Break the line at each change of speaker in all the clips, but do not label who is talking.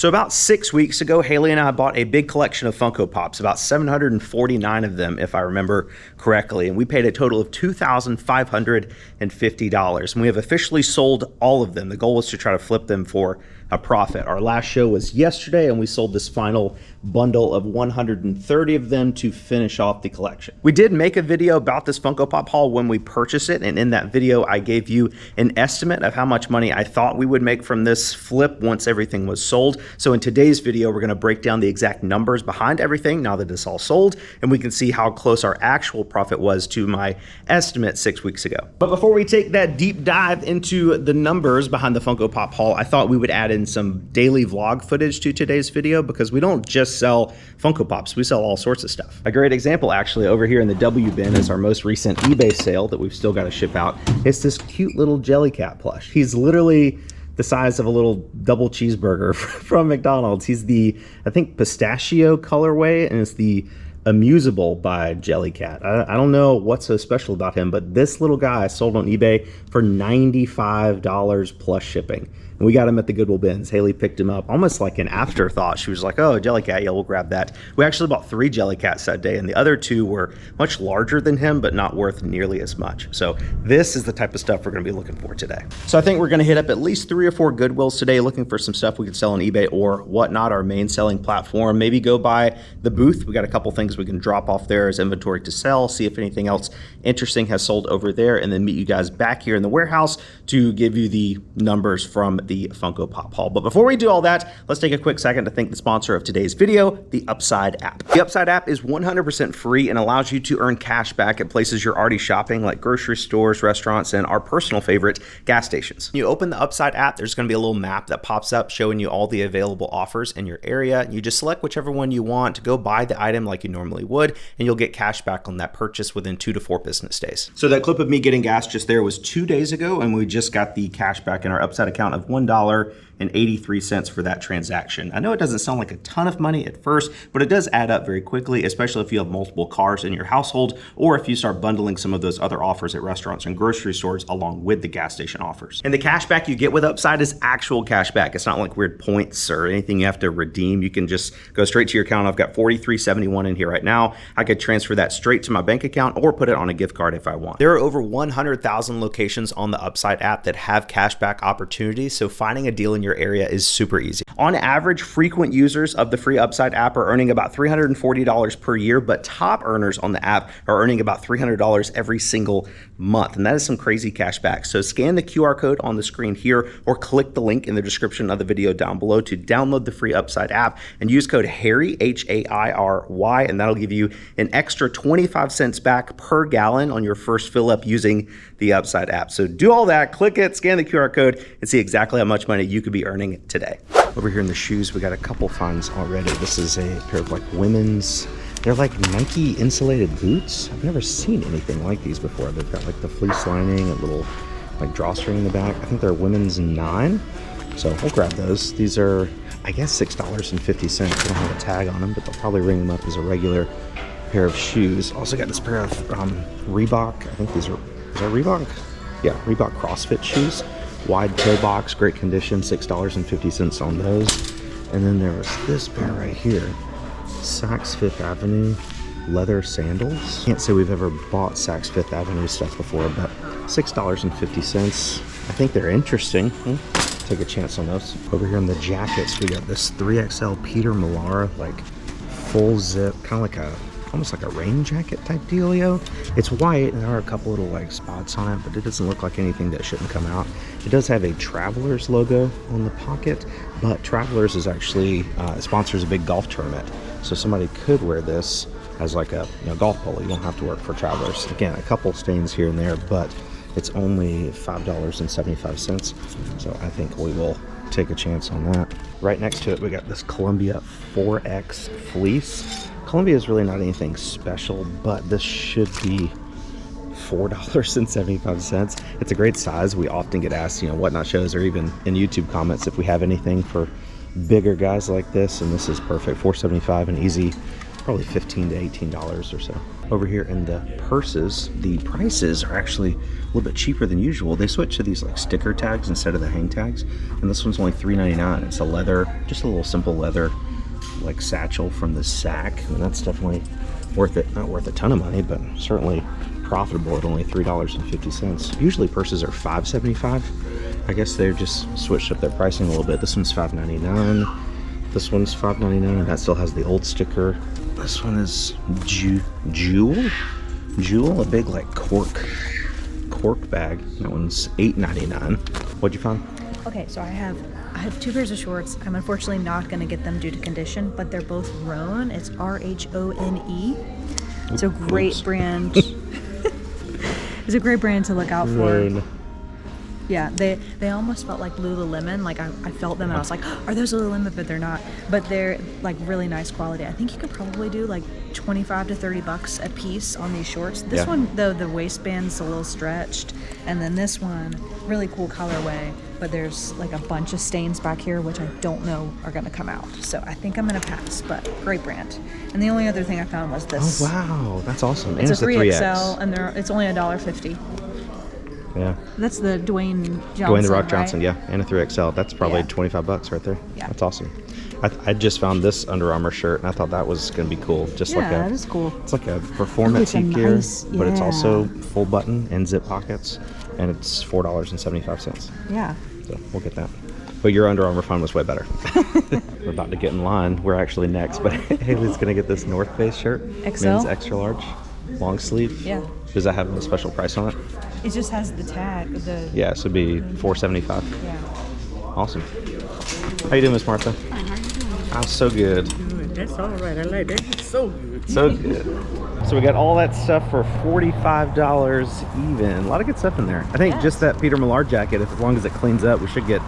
So about 6 weeks ago, Haley and I bought a big collection of Funko Pops, about 749 of them, if I remember correctly. And we paid a total of $2,550. And we have officially sold all of them. The goal was to try to flip them for a profit. Our last show was yesterday, and we sold this final bundle of 130 of them to finish off the collection. We did make a video about this Funko Pop haul when we purchased it, and in that video, I gave you an estimate of how much money I thought we would make from this flip once everything was sold. So in today's video, we're gonna break down the exact numbers behind everything now that it's all sold, and we can see how close our actual profit was to my estimate 6 weeks ago. But before we take that deep dive into the numbers behind the Funko Pop haul, I thought we would add in some daily vlog footage to today's video because we don't just sell Funko Pops, we sell all sorts of stuff. A great example actually over here in the W bin is our most recent eBay sale that we've still got to ship out. It's this cute little Jellycat plush. He's literally the size of a little double cheeseburger from McDonald's. He's the, I think, pistachio colorway, and it's the Amusable by Jellycat. I don't know what's so special about him, but this little guy sold on eBay for $95 plus shipping. And we got him at the Goodwill bins. Haley picked him up almost like an afterthought. She was like, oh, Jellycat, yeah, we'll grab that. We actually bought 3 Jellycats that day, and the other 2 were much larger than him, but not worth nearly as much. So this is the type of stuff we're gonna be looking for today. So I think we're gonna hit up at least 3 or 4 Goodwills today, looking for some stuff we can sell on eBay or whatnot, our main selling platform. Maybe go by the booth. We got a couple things we can drop off there as inventory to sell, see if anything else interesting has sold over there, and then meet you guys back here in the warehouse to give you the numbers from the Funko Pop haul. But before we do all that, let's take a quick second to thank the sponsor of today's video, the Upside app. The Upside app is 100% free and allows you to earn cash back at places you're already shopping, like grocery stores, restaurants, and our personal favorite, gas stations. You open the Upside app, there's gonna be a little map that pops up showing you all the available offers in your area. You just select whichever one you want to go buy the item like you normally would, and you'll get cash back on that purchase within 2 to 4 business days. So that clip of me getting gas just there was 2 days ago, and we just got the cash back in our Upside account of $1.83 for that transaction. I know it doesn't sound like a ton of money at first, but it does add up very quickly, especially if you have multiple cars in your household, or if you start bundling some of those other offers at restaurants and grocery stores along with the gas station offers. And the cash back you get with Upside is actual cash back. It's not like weird points or anything you have to redeem. You can just go straight to your account. I've got $43.71 in here right now. I could transfer that straight to my bank account or put it on a gift card if I want. There are over 100,000 locations on the Upside app that have cashback opportunities, so finding a deal in your area is super easy. On average, frequent users of the free Upside app are earning about $340 per year, but top earners on the app are earning about $300 every single month, and that is some crazy cash back. So scan the QR code on the screen here or click the link in the description of the video down below to download the free Upside app and use code HAIRY, H-A-I-R-Y, and that'll give you an extra 25 cents back per gallon on your first fill up using the Upside app. So do all that, click it, scan the QR code, and see exactly how much money you could be earning today. Over here in the shoes, we got a couple finds already. This is a pair of like women's, they're like Nike insulated boots. I've never seen anything like these before. They've got like the fleece lining, a little like drawstring in the back. I think they're women's 9. So we'll grab those. These are, I guess, $6.50. They don't have a tag on them, but they'll probably ring them up as a regular pair of shoes. Also got this pair of Reebok. I think these are, is that Reebok? Yeah, Reebok CrossFit shoes. Wide toe box, great condition, $6.50 on those. And then there was this pair right here, Saks Fifth Avenue leather sandals. Can't say we've ever bought Saks Fifth Avenue stuff before, but $6.50. I think they're interesting. Take a chance on those. Over here in the jackets, we got this 3XL Peter Millar, like full zip, kind of like a, almost like a rain jacket type dealio. It's white and there are a couple little like spots on it, but it doesn't look like anything that shouldn't come out. It does have a Travelers logo on the pocket, but Travelers is actually sponsors a big golf tournament, so somebody could wear this as like a golf polo. You don't have to work for Travelers. Again, a couple stains here and there, but it's only $5.75, so I think we will take a chance on that. Right next to it, we got this Columbia 4X fleece. Columbia is really not anything special, but this should be $4.75. It's a great size. We often get asked, whatnot shows or even in YouTube comments if we have anything for bigger guys like this, and this is perfect. $4.75, an easy probably $15 to $18 or so. Over here in the purses, the prices are actually a little bit cheaper than usual. They switched to these like sticker tags instead of the hang tags, and this one's only $3.99. It's a leather, just a little simple leather like satchel from the sack, and that's definitely worth it. Not worth a ton of money, but certainly profitable at only $3.50. Usually purses are $5.75. I guess they've just switched up their pricing a little bit. This one's $5.99. This one's $5.99. That still has the old sticker. This one is Jewel, a big like cork bag. That one's $8.99. What'd you find?
Okay, so I have 2 pairs of shorts. I'm unfortunately not going to get them due to condition, but they're both Rhone. It's R-H-O-N-E. It's a great brand. It's a great brand to look out for.
Rhone.
Yeah, they almost felt like Lululemon. Like I felt them and I was like, are those Lululemon? But they're not. But they're like really nice quality. I think you could probably do like $25 to $30 a piece on these shorts. This one though, the waistband's a little stretched, and then this one, really cool colorway. But there's like a bunch of stains back here, which I don't know are gonna come out. So I think I'm gonna pass. But great brand. And the only other thing I found was this.
Oh wow, that's awesome.
It's
and
a 3XL, and it's only $1.50.
Yeah.
That's the Dwayne Johnson.
Dwayne the Rock
right?
Johnson, yeah, and a 3XL. That's probably $25 right there.
Yeah.
That's awesome. I just found this Under Armour shirt, and I thought that was going to be cool. Just like
that is cool.
It's like a performance gear,
nice,
but it's also full button and zip pockets, and it's $4.75.
Yeah.
So we'll get that. But your Under Armour fun was way better. We're about to get in line. We're actually next, but Haley's going to get this North Face shirt.
XL?
Men's extra large, long sleeve.
Yeah.
Does that have a special price on it?
It just has the tag.
Yeah, so it'd be $4.75.
Yeah.
Awesome. How you doing, Miss Martha?
Fine, how you doing?
I'm so good.
That's all right. I like that. It's so good.
So good. So we got all that stuff for $45 even. A lot of good stuff in there. I think just that Peter Millar jacket, if as long as it cleans up, we should get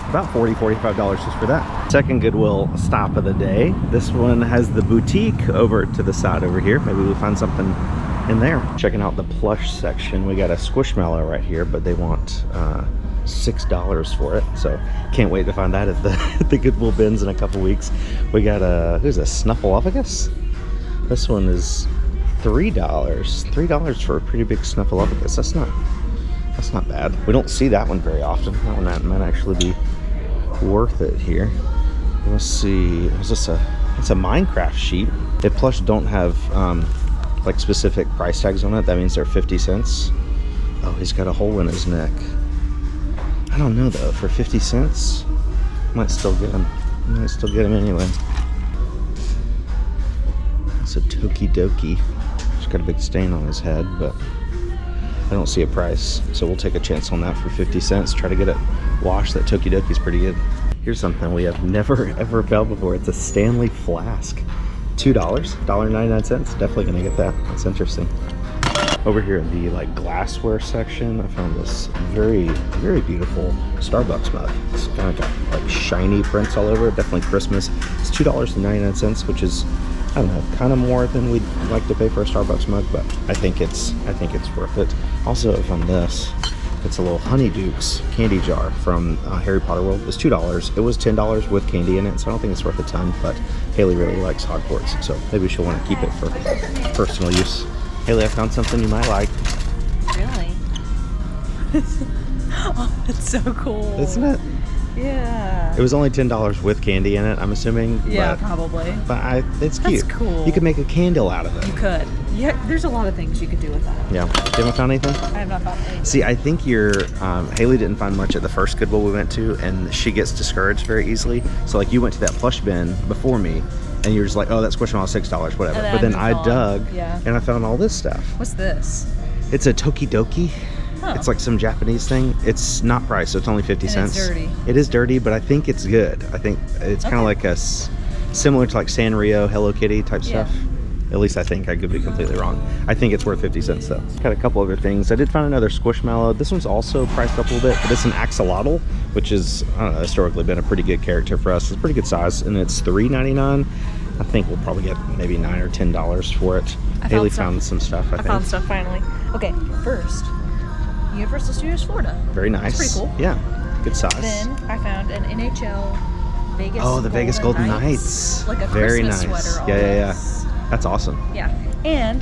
about $45 just for that. Second Goodwill stop of the day. This one has the boutique over to the side over here. Maybe we'll find something in there. Checking out the plush section. We got a Squishmallow right here, but they want $6 for it. So can't wait to find that at the Goodwill bins in a couple weeks. We got who's a Snuffleupagus? This one is $3. $3 for a pretty big Snuffleupagus. That's not bad. We don't see that one very often. That one might actually be worth it here. Let's see. Is this it's a Minecraft sheep. If plush don't have like specific price tags on it, that means they're 50 cents. Oh, he's got a hole in his neck. I don't know though, for 50 cents, might still get him. Might still get him anyway. It's a Tokidoki. He's got a big stain on his head, but I don't see a price. So we'll take a chance on that for 50 cents. Try to get it washed. That Tokidoki's pretty good. Here's something we have never ever found before. It's a Stanley flask. $2, $1.99. Definitely gonna get that. That's interesting. Over here in the like glassware section, I found this very, very beautiful Starbucks mug. It's kind of got like shiny prints all over it. Definitely Christmas. It's $2.99, which is, I don't know, kind of more than we'd like to pay for a Starbucks mug, but I think it's worth it. Also, I found this. It's a little Honeydukes candy jar from Harry Potter World. It's $2. It was $10 with candy in it, so I don't think it's worth a ton, but Haley really likes Hogwarts, so maybe she'll want to keep it for personal use. Haley, I found something you might like.
Really? Oh, that's so cool.
Isn't it?
Yeah.
It was only $10 with candy in it, I'm assuming.
Yeah, probably.
But it's cute.
That's cool.
You could make a candle out of it.
You could. Yeah, there's a lot of things you could do with that.
Yeah. You haven't found anything?
I have not found anything.
See, I think Haley didn't find much at the first Goodwill we went to, and she gets discouraged very easily. So like you went to that plush bin before me, and you're just like, oh, that's Squishmallow, $6, whatever. But then I dug, and I found all this stuff.
What's this?
It's a Tokidoki.
Huh.
It's like some Japanese thing. It's not priced, so it's only 50 cents.
It's dirty.
It is dirty, but I think it's good. I think it's kind of like similar to like Sanrio, Hello Kitty type stuff. At least I think. I could be completely wrong. I think it's worth 50 cents though. Got a couple other things. I did find another Squishmallow. This one's also priced up a little bit, but it's an axolotl, which is, I don't know, historically been a pretty good character for us. It's a pretty good size, and it's $3.99. I think we'll probably get maybe $9 or $10 for it. Haley found some stuff, I think.
I found stuff finally. Okay, first, Universal Studios Florida.
Very nice.
That's pretty cool.
Yeah, good size.
Then I found an NHL Vegas.
Oh, the Vegas Golden Knights.
Like a
very
Christmas
nice.
sweater.
Yeah. That's awesome.
Yeah, and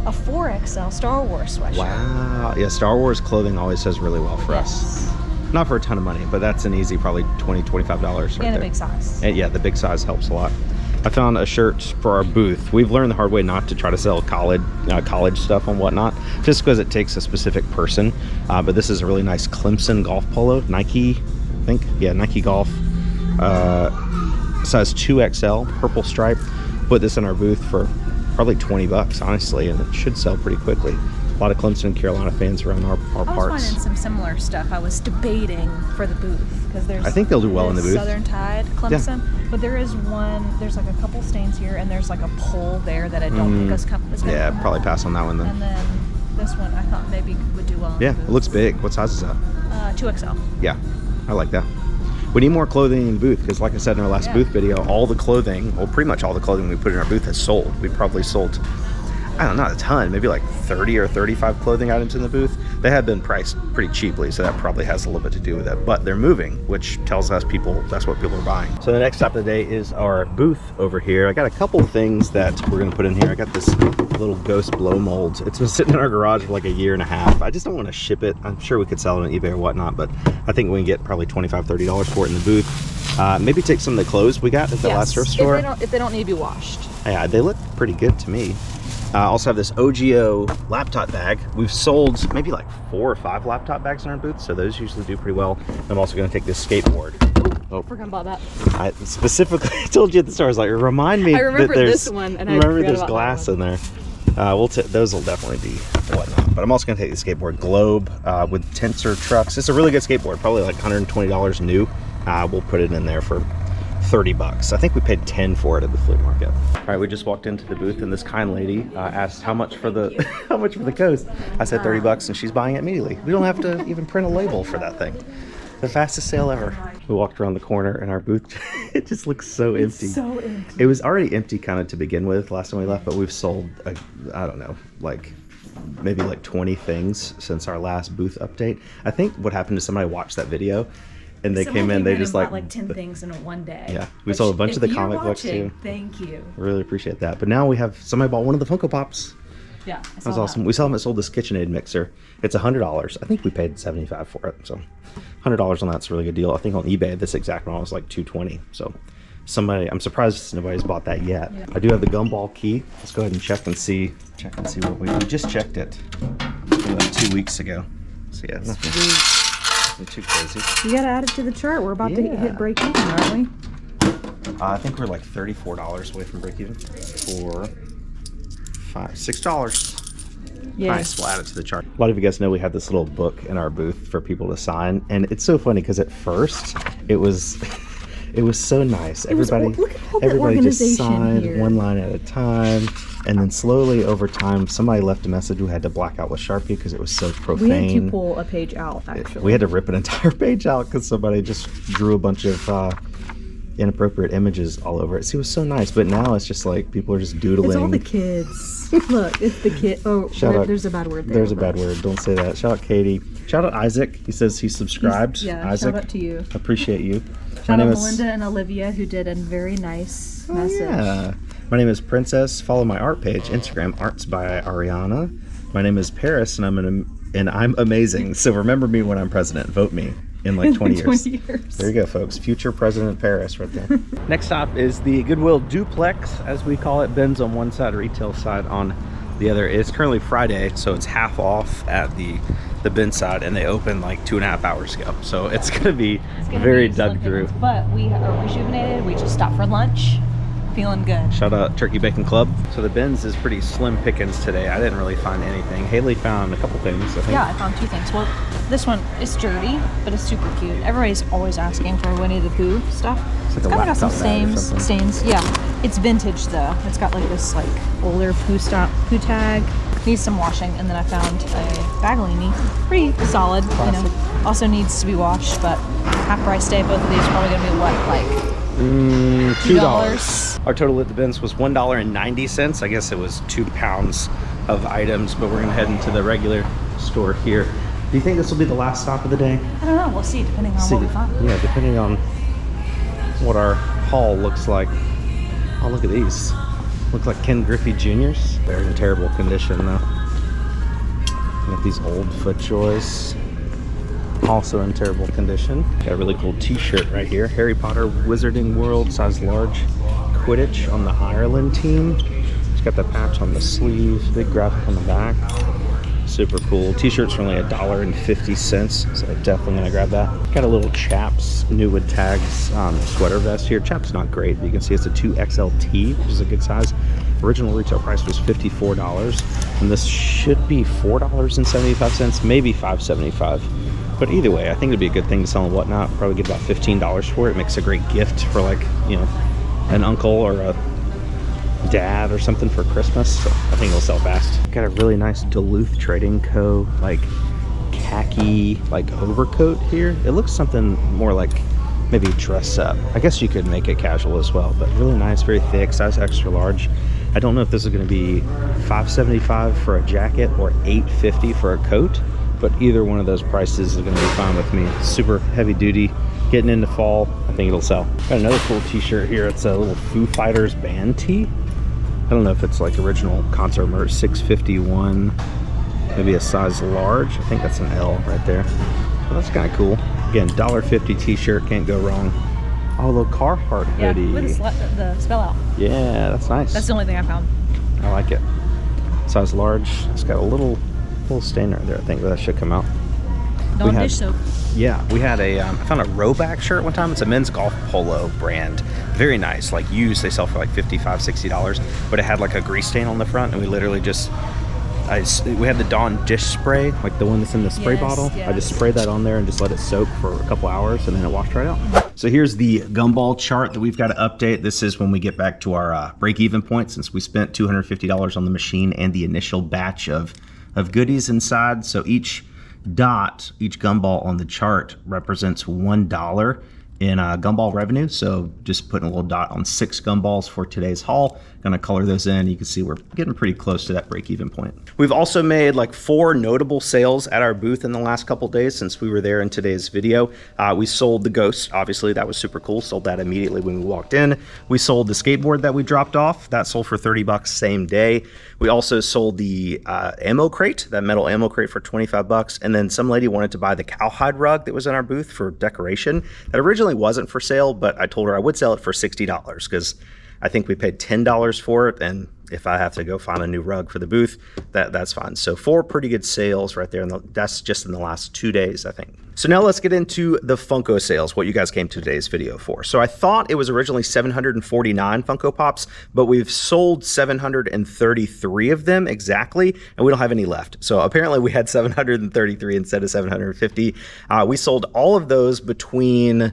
a 4XL Star Wars sweatshirt.
Wow. Yeah, Star Wars clothing always does really well for us. Not for a ton of money, but that's an easy probably $20, $25 right
And
there.
a big size.
And yeah, the big size helps a lot. I found a shirt for our booth. We've learned the hard way not to try to sell college stuff and whatnot, just because it takes a specific person. But this is a really nice Clemson golf polo, Nike, I think. Yeah, Nike golf, size 2XL, purple stripe. Put this in our booth for probably 20 bucks, honestly, and it should sell pretty quickly. A lot of Clemson and Carolina fans around our
I was
parts.
finding some similar stuff. I was debating for the booth because there's.
I think they'll do well in the booth.
Southern Tide Clemson, but there is one. There's like a couple stains here, and there's like a pole there that I don't think is coming.
Yeah, probably pass on that one then.
And then this one I thought maybe would do well. In
Yeah,
the
it
booth.
looks big. What size is that?
2XL.
Yeah, I like that. We need more clothing in the booth because, like I said in our last booth video, all the clothing, well, pretty much all the clothing we put in our booth has sold. We probably sold, I don't know, not a ton, maybe like 30 or 35 clothing items in the booth. They have been priced pretty cheaply, so that probably has a little bit to do with it. But they're moving, which tells us that's what people are buying. So the next stop of the day is our booth over here. I got a couple things that we're gonna put in here. I got this little ghost blow mold. It's been sitting in our garage for like a year and a half. I just don't want to ship it. I'm sure we could sell it on eBay or whatnot, but I think we can get probably $25, $30 for it in the booth. Maybe take some of the clothes we got at the last thrift store.
If they don't need to be washed.
Yeah, they look pretty good to me. Also have this OGO laptop bag. We've sold maybe like 4 or 5 laptop bags in our booth, so those usually do pretty well. I'm also going to take this skateboard. Oh,
Forgot about that.
I specifically told you at the start, I was like, remind me
I remember
that there's,
this one, and I
remember
forgot
there's
about that
glass
one.
in there. Those will definitely be whatnot. But I'm also going to take the skateboard Globe with Tensor trucks. It's a really good skateboard, probably like $120 new. We'll put it in there for 30 bucks. I think we paid 10 for it at the flea market. All right, we just walked into the booth and this kind lady asked how much for the how much for the coast. I said 30 bucks and she's buying it immediately. We don't have to even print a label for that thing. The fastest sale ever. We walked around the corner and our booth, it just looks so empty.
So empty.
It was already empty kind of to begin with last time we left, but we've sold, I don't know, like maybe like 20 things since our last booth update. I think what happened is somebody watched that video and they came in, they just
bought like 10 things in one day.
Yeah, we sold a bunch of the comic books too.
Thank you.
Really appreciate that. But now we have, somebody bought one of the Funko Pops.
Yeah,
That was awesome. We saw them at sold this KitchenAid mixer. It's $100. I think we paid $75 for it. So $100 on that's a really good deal. I think on eBay this exact one was like $220. So I'm surprised nobody's bought that yet. Yeah. I do have the gumball key. Let's go ahead and check and see what we just checked it about 2 weeks ago. So yeah, nothing too crazy.
You gotta add it to the chart. We're about to hit break even, aren't we?
I think we're like $34 away from break even. $6.
Yeah.
Nice, we'll add it to the chart. A lot of you guys know we had this little book in our booth for people to sign, and it's so funny because at first it was so nice. Everybody just signed
here.
one line at a time, and then slowly over time, somebody left a message we had to black out with Sharpie because it was so profane.
We had to pull a page out, actually.
We had to rip an entire page out because somebody just drew a bunch of inappropriate images all over it. See, it was so nice, but now it's just like people are just doodling.
It's all the kids. Look, it's the kid. Oh, there's a bad word there.
There's a bad word. Don't say that. Shout out Katie. Shout out Isaac. He says he's subscribed.
shout
Isaac,
out to you.
Appreciate you.
Shout out Melinda and Olivia, who did a very nice message.
Yeah. My name is Princess. Follow my art page, Instagram, Arts by Ariana. My name is Paris, and I'm amazing. So remember me when I'm president. Vote me in like 20 years. There you go, folks. Future President Paris right there. Next stop is the Goodwill Duplex, as we call it. Ben's on one side, retail side on the other. It's currently Friday, so it's half off at the Ben side, and they opened like 2.5 hours ago. So it's going to be very dug through.
But we are rejuvenated. We just stopped for lunch. Feeling good.
Shout out Turkey Bacon Club. So the Ben's is pretty slim pickings today. I didn't really find anything. Haley found a couple things, I think.
Yeah, I found 2 things. Well, this one is dirty, but it's super cute. Everybody's always asking for Winnie the Pooh stuff.
It's like a
kind of got some
laptop bag or something.
stains. Yeah, it's vintage though. It's got like this like older Pooh tag. Needs some washing, and then I found a Baglini. Pretty solid,
Classic.
you know. Also needs to be washed, but half price day. Both of these are probably gonna be what, like
$2. Our total at the Ben's was $1.90. I guess it was 2 pounds of items, but we're gonna head into the regular store here. Do you think this will be the last stop of the day?
I don't know. We'll see, depending on what we find.
Yeah, depending on what our haul looks like. Oh, look at these. Look like Ken Griffey Jr.'s. They're in terrible condition though. Got these old FootJoys, also in terrible condition. Got a really cool t-shirt right here. Harry Potter Wizarding World, size large. Quidditch on the Ireland team. It's got the patch on the sleeve, big graphic on the back. Super cool. T-shirts are only $1.50, so I'm definitely gonna grab that. Got a little Chaps new with tags sweater vest here. Chaps not great, but you can see it's a 2XLT, which is a good size. Original retail price was $54, and this should be $4.75, maybe $5.75. But either way, I think it'd be a good thing to sell and whatnot. Probably get about $15 for it. It makes a great gift for, like, you know, an uncle or a dad or something for Christmas. So I think it'll sell fast. Got a really nice Duluth Trading Co. like khaki like overcoat here. It looks something more like maybe dress up. I guess you could make it casual as well, but really nice, very thick, size extra large. I don't know if this is going to be $5.75 for a jacket or $8.50 for a coat, but either one of those prices is going to be fine with me. Super heavy duty, getting into fall. I think it'll sell. Got another cool t-shirt here. It's a little Foo Fighters band tee. I don't know if it's like original concert merch. 651, maybe a size large. I think that's an L right there. Well, that's kind of cool. Again, $1.50 t-shirt, can't go wrong. Oh, the Carhartt hoodie.
Yeah, with the spell out.
Yeah, that's nice.
That's the only thing I found.
I like it. Size large. It's got a little stain right there, I think, but that should come out.
Dawn dish soap.
Yeah, we had a, I found a Rowback shirt one time. It's a men's golf polo brand. Very nice, like used, they sell for like $55, $60, but it had like a grease stain on the front, and we literally just, we had the Dawn dish spray, like the one that's in the spray bottle.
Yes.
I just sprayed that on there and just let it soak for a couple hours, and then it washed right out. So here's the gumball chart that we've got to update. This is when we get back to our break-even point, since we spent $250 on the machine and the initial batch of goodies inside. So each dot, each gumball on the chart represents $1 in gumball revenue. So just putting a little dot on 6 gumballs for today's haul. Gonna color those in. You can see we're getting pretty close to that break-even point. We've also made like 4 notable sales at our booth in the last couple days since we were there in today's video. We sold the Ghost, obviously that was super cool. Sold that immediately when we walked in. We sold the skateboard that we dropped off. That sold for $30 same day. We also sold the ammo crate, that metal ammo crate, for $25. And then some lady wanted to buy the cowhide rug that was in our booth for decoration. That originally wasn't for sale, but I told her I would sell it for $60 because I think we paid $10 for it, and if I have to go find a new rug for the booth, that's fine. So 4 pretty good sales right there, and that's just in the last 2 days, I think. So now let's get into the Funko sales, what you guys came to today's video for. So I thought it was originally 749 Funko Pops, but we've sold 733 of them exactly, and we don't have any left. So apparently we had 733 instead of 750. We sold all of those between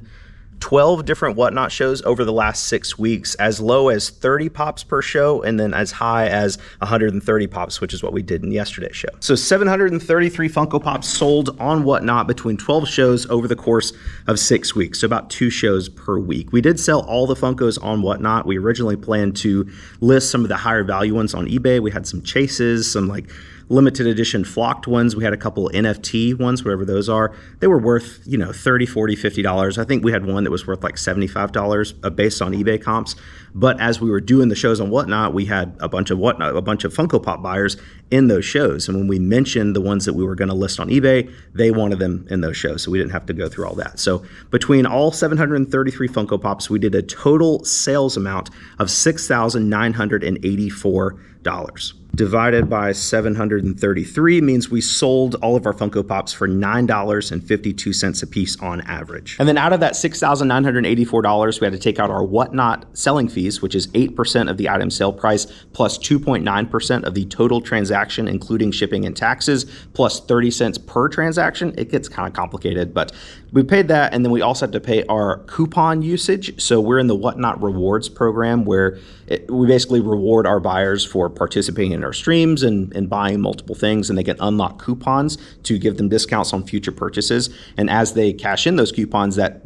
12 different Whatnot shows over the last 6 weeks, as low as 30 pops per show, and then as high as 130 pops, which is what we did in yesterday's show. So 733 Funko Pops sold on Whatnot between 12 shows over the course of 6 weeks, so about 2 shows per week. We did sell all the Funkos on Whatnot. We originally planned to list some of the higher value ones on eBay. We had some chases, some like limited edition flocked ones. We had a couple NFT ones, whatever those are. They were worth, you know, $30, $40, $50. I think we had one that was worth like $75 based on eBay comps. But as we were doing the shows on Whatnot, we had a bunch of Funko Pop buyers in those shows. And when we mentioned the ones that we were going to list on eBay, they wanted them in those shows. So we didn't have to go through all that. So between all 733 Funko Pops, we did a total sales amount of $6,984. Divided by 733 means we sold all of our Funko Pops for $9.52 a piece on average. And then out of that $6,984, we had to take out our Whatnot selling fees, which is 8% of the item sale price, plus 2.9% of the total transaction, including shipping and taxes, plus 30 cents per transaction. It gets kind of complicated, but we paid that, and then we also had to pay our coupon usage. So we're in the Whatnot Rewards program, where we basically reward our buyers for participating in our streams and buying multiple things, and they can unlock coupons to give them discounts on future purchases. And as they cash in those coupons, that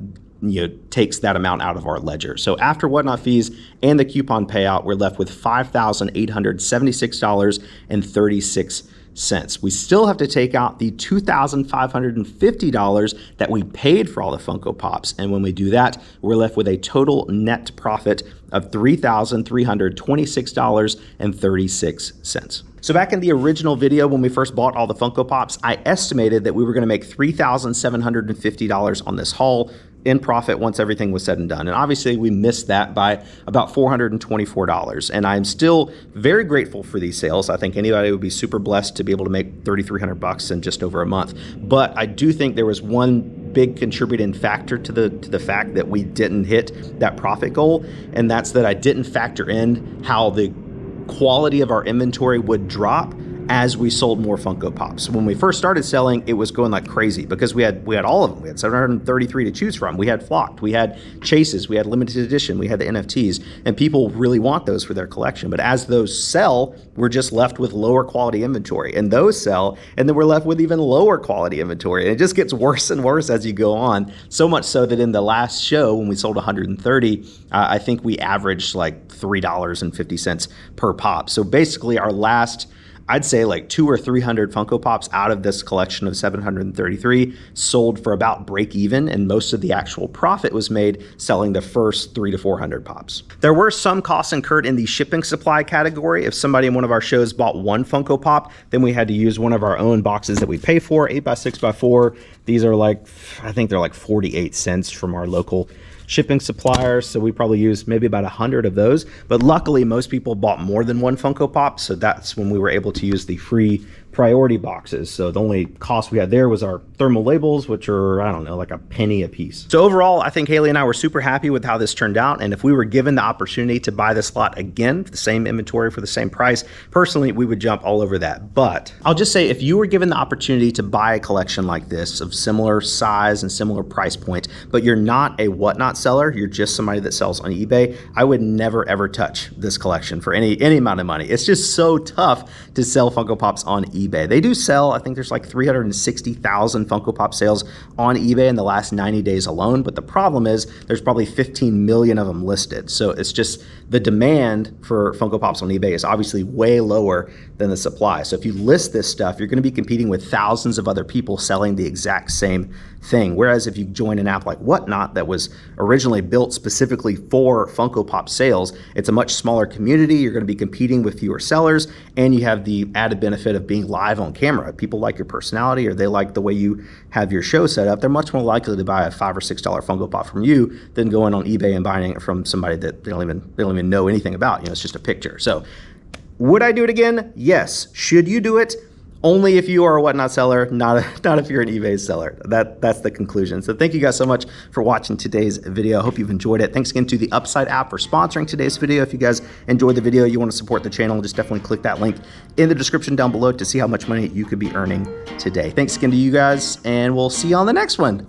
takes that amount out of our ledger. So after Whatnot fees and the coupon payout, we're left with $5,876.36. cents. We still have to take out the $2,550 that we paid for all the Funko Pops. And when we do that, we're left with a total net profit of $3,326.36. So back in the original video, when we first bought all the Funko Pops, I estimated that we were gonna make $3,750 on this haul in profit once everything was said and done. And obviously we missed that by about $424. And I'm still very grateful for these sales. I think anybody would be super blessed to be able to make $3,300 in just over a month. But I do think there was one big contributing factor to the fact that we didn't hit that profit goal. And that's that I didn't factor in how the quality of our inventory would drop as we sold more Funko Pops. When we first started selling, it was going like crazy because we had all of them. We had 733 to choose from. We had flocked, we had chases, we had limited edition, we had the NFTs, and people really want those for their collection. But as those sell, we're just left with lower quality inventory, and those sell, and then we're left with even lower quality inventory. And it just gets worse and worse as you go on. So much so that in the last show, when we sold 130, I think we averaged like $3.50 per pop. So basically our last, I'd say like 200 or 300 Funko Pops out of this collection of 733 sold for about break even, and most of the actual profit was made selling the first 300 to 400 Pops. There were some costs incurred in the shipping supply category. If somebody in one of our shows bought one Funko Pop, then we had to use one of our own boxes that we pay for, 8x6x4. These are like, I think they're like 48 cents from our local shipping suppliers, so we probably used maybe about 100 of those. But luckily, most people bought more than one Funko Pop, so that's when we were able to use the free priority boxes. So the only cost we had there was our thermal labels, which are, I don't know, like a penny a piece. So overall, I think Haley and I were super happy with how this turned out. And if we were given the opportunity to buy this lot again, for the same inventory for the same price, personally, we would jump all over that. But I'll just say, if you were given the opportunity to buy a collection like this of similar size and similar price point, but you're not a whatnot seller, you're just somebody that sells on eBay, I would never ever touch this collection for any amount of money. It's just so tough to sell Funko Pops on eBay. They do sell, I think there's like 360,000 Funko Pop sales on eBay in the last 90 days alone, but the problem is there's probably 15 million of them listed. So it's just, the demand for Funko Pops on eBay is obviously way lower than the supply. So if you list this stuff, you're gonna be competing with thousands of other people selling the exact same thing. Whereas if you join an app like Whatnot that was originally built specifically for Funko Pop sales, it's a much smaller community. You're gonna be competing with fewer sellers, and you have the added benefit of being live on camera. If people like your personality, or they like the way you have your show set up, they're much more likely to buy a $5 or $6 Funko Pop from you than going on eBay and buying it from somebody that they don't even know anything about. You know, it's just a picture. So would I do it again? Yes. Should you do it? Only if you are a Whatnot seller, not if you're an eBay seller. That's the conclusion. So thank you guys so much for watching today's video. I hope you've enjoyed it. Thanks again to the Upside app for sponsoring today's video. If you guys enjoyed the video, you want to support the channel, just definitely click that link in the description down below to see how much money you could be earning today. Thanks again to you guys, and we'll see you on the next one.